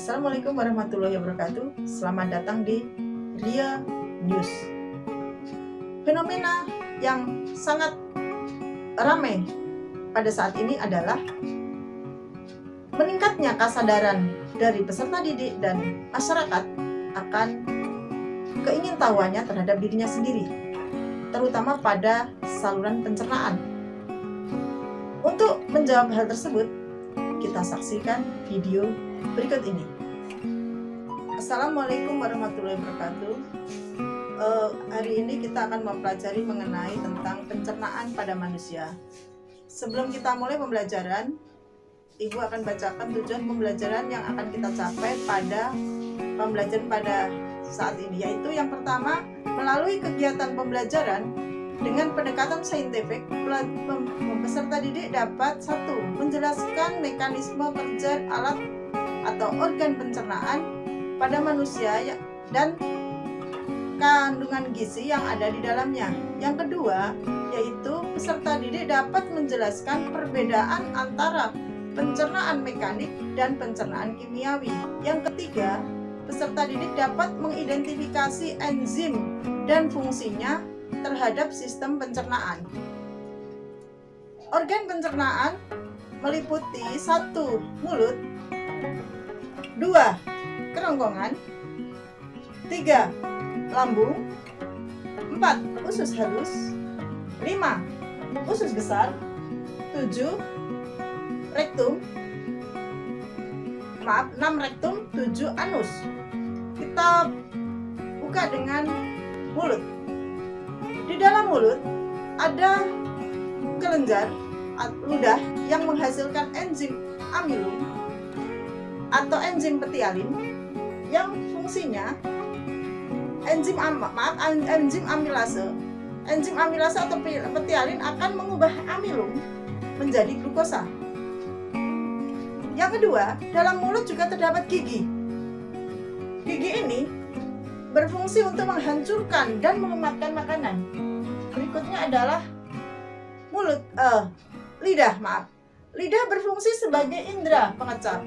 Assalamualaikum warahmatullahi wabarakatuh. Selamat datang di Ria News. Fenomena yang sangat ramai pada saat ini adalah meningkatnya kesadaran dari peserta didik dan masyarakat akan keingintahuannya terhadap dirinya sendiri, terutama pada saluran pencernaan. Untuk menjawab hal tersebut, kita saksikan video berikut ini. Assalamualaikum warahmatullahi wabarakatuh. Hari ini kita akan mempelajari mengenai tentang pencernaan pada manusia. Sebelum kita mulai pembelajaran, Ibu akan bacakan tujuan pembelajaran yang akan kita capai pada pembelajaran pada saat ini, yaitu yang pertama, melalui kegiatan pembelajaran dengan pendekatan saintifik, peserta didik dapat satu, menjelaskan mekanisme kerja alat atau organ pencernaan pada manusia dan kandungan gizi yang ada di dalamnya. Yang kedua, yaitu peserta didik dapat menjelaskan perbedaan antara pencernaan mekanik dan pencernaan kimiawi. Yang ketiga, peserta didik dapat mengidentifikasi enzim dan fungsinya terhadap sistem pencernaan. Organ pencernaan meliputi 1. Mulut, 2. Kerongkongan, 3. Lambung, 4. Usus halus, 5. Usus besar, 7. Rektum, 6 rektum, 7 anus. Kita buka dengan mulut. Di dalam mulut ada kelenjar ludah yang menghasilkan enzim amilum atau enzim petialin yang fungsinya enzim amilase. Enzim amilase atau petialin akan mengubah amilum menjadi glukosa. Yang kedua, dalam mulut juga terdapat gigi. Gigi ini berfungsi untuk menghancurkan dan mengematkan makanan. Berikutnya adalah lidah. Lidah berfungsi sebagai indera pengecap.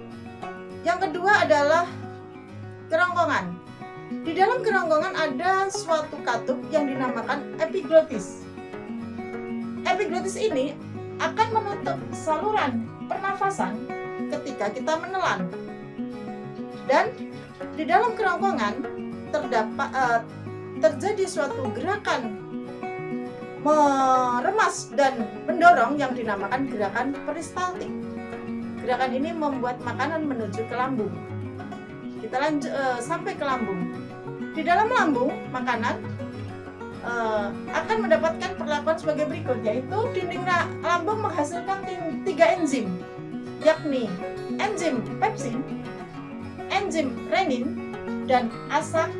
Yang kedua adalah kerongkongan. Di dalam kerongkongan ada suatu katup yang dinamakan epiglotis. Epiglotis ini akan menutup saluran pernafasan ketika kita menelan. Dan di dalam kerongkongan terjadi suatu gerakan meremas dan mendorong yang dinamakan gerakan peristaltik. Gerakan ini membuat makanan menuju ke lambung. Kita lanjut sampai ke lambung. Di dalam lambung, makanan akan mendapatkan perlakuan sebagai berikut, yaitu dinding lambung menghasilkan 3 enzim, yakni enzim pepsin, enzim renin, dan asam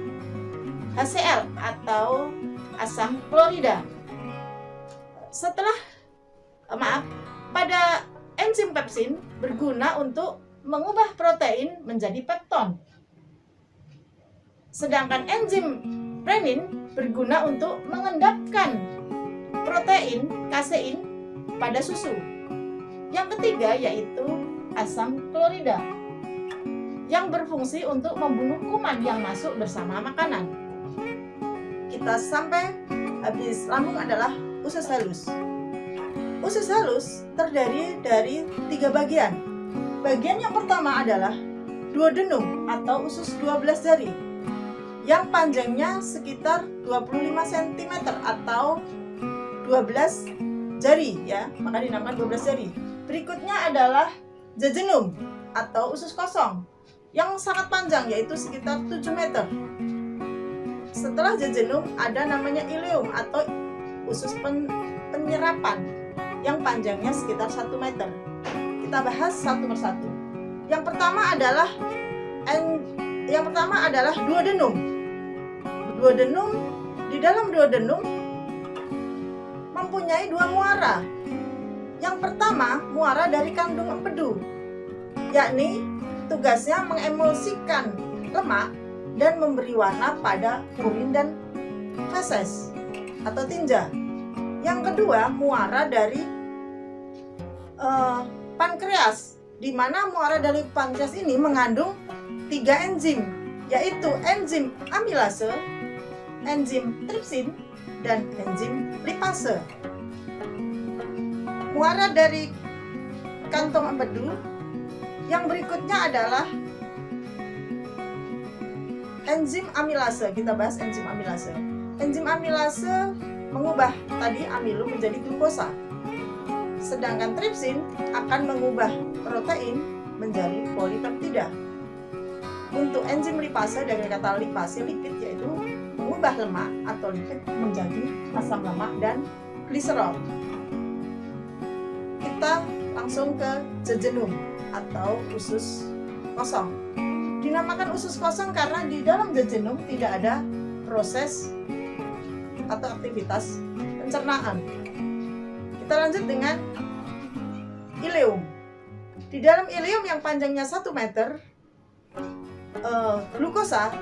HCl atau asam klorida. Pada enzim pepsin berguna untuk mengubah protein menjadi pepton. Sedangkan enzim renin berguna untuk mengendapkan protein kasein pada susu. Yang ketiga yaitu asam klorida yang berfungsi untuk membunuh kuman yang masuk bersama makanan. Kita sampai habis lambung adalah usus halus. Usus halus terdiri dari 3 bagian. Bagian yang pertama adalah duodenum atau usus 12 jari yang panjangnya sekitar 25 cm atau 12 jari ya, maka dinamakan 12 jari. Berikutnya adalah jejunum atau usus kosong yang sangat panjang, yaitu sekitar 7 meter. Setelah jejunum ada namanya ileum atau usus penyerapan yang panjangnya sekitar 1 meter. Kita bahas satu persatu. Yang pertama adalah duodenum. Di dalam duodenum mempunyai 2 muara. Yang pertama, muara dari kandung empedu, yakni tugasnya mengemulsikan lemak dan memberi warna pada urin dan feses atau tinja. Yang kedua, muara dari pankreas, di mana muara dari pankreas ini mengandung 3 enzim, yaitu enzim amilase, enzim tripsin, dan enzim lipase. Muara dari kantong empedu yang berikutnya adalah enzim amilase. Kita bahas enzim amilase. Enzim amilase mengubah tadi amilo menjadi glukosa. Sedangkan tripsin akan mengubah protein menjadi polipeptida. Untuk enzim lipase dari kata lipase, lipid, yaitu mengubah lemak atau lipid menjadi asam lemak dan gliserol. Kita langsung ke jejunum atau usus kosong. Dinamakan usus kosong karena di dalam jejunum tidak ada proses atau aktivitas pencernaan. Kita lanjut dengan ileum. Di dalam ileum yang panjangnya 1 meter, glukosa,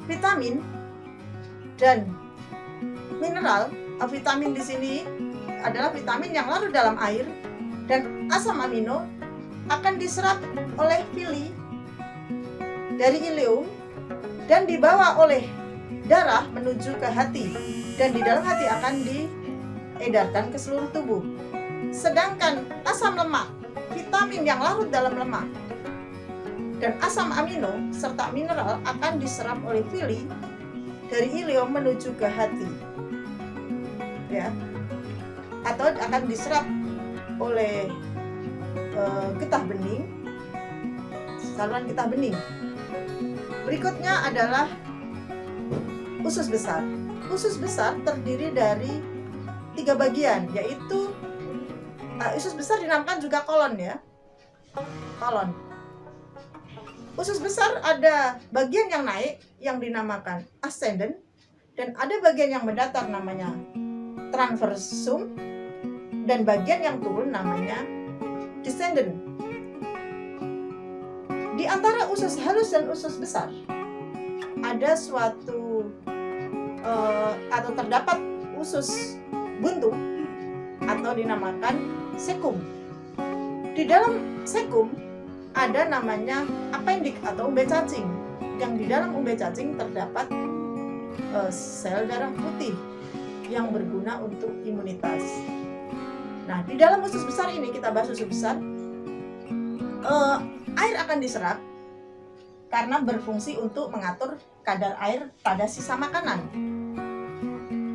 vitamin, dan mineral. Vitamin di sini adalah vitamin yang larut dalam air, dan asam amino akan diserap oleh villi dari ileum dan dibawa oleh darah menuju ke hati, dan di dalam hati akan diedarkan ke seluruh tubuh. Sedangkan asam lemak, vitamin yang larut dalam lemak, dan asam amino serta mineral akan diserap oleh villi dari ileum menuju ke hati, ya, atau akan diserap oleh getah bening, saluran getah bening. Berikutnya adalah usus besar. Usus besar terdiri dari 3 bagian, yaitu usus besar dinamakan juga kolon, ya, kolon. Usus besar ada bagian yang naik yang dinamakan ascendent, dan ada bagian yang mendatar namanya transversum, dan bagian yang turun namanya descendant. Di antara usus halus dan usus besar ada suatu atau terdapat usus buntu atau dinamakan sekum. Di dalam sekum ada namanya appendix atau umbe cacing, yang di dalam umbe cacing terdapat sel darah putih yang berguna untuk imunitas. Nah, di dalam usus besar ini, kita bahas usus besar, air akan diserap karena berfungsi untuk mengatur kadar air pada sisa makanan.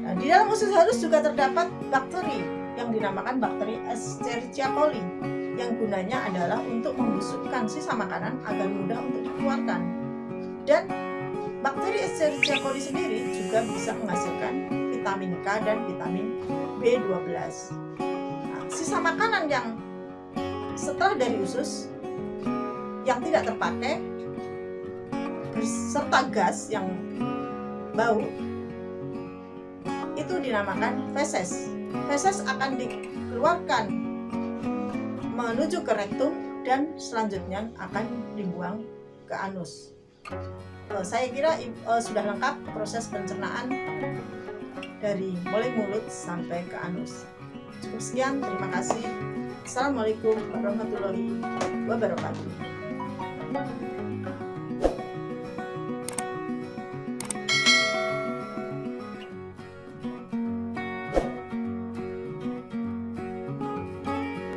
Nah, di dalam usus halus juga terdapat bakteri yang dinamakan bakteri Escherichia coli, yang gunanya adalah untuk membusukkan sisa makanan agar mudah untuk dikeluarkan. Dan bakteri Escherichia coli sendiri juga bisa menghasilkan vitamin K dan vitamin B12. Nah, sisa makanan yang setelah dari usus yang tidak terpakai beserta gas yang bau itu dinamakan feses. Feses akan dikeluarkan menuju ke rektum dan selanjutnya akan dibuang ke anus. Saya kira sudah lengkap proses pencernaan dari mulai mulut sampai ke anus. Cukup sekian, terima kasih. Assalamualaikum warahmatullahi wabarakatuh.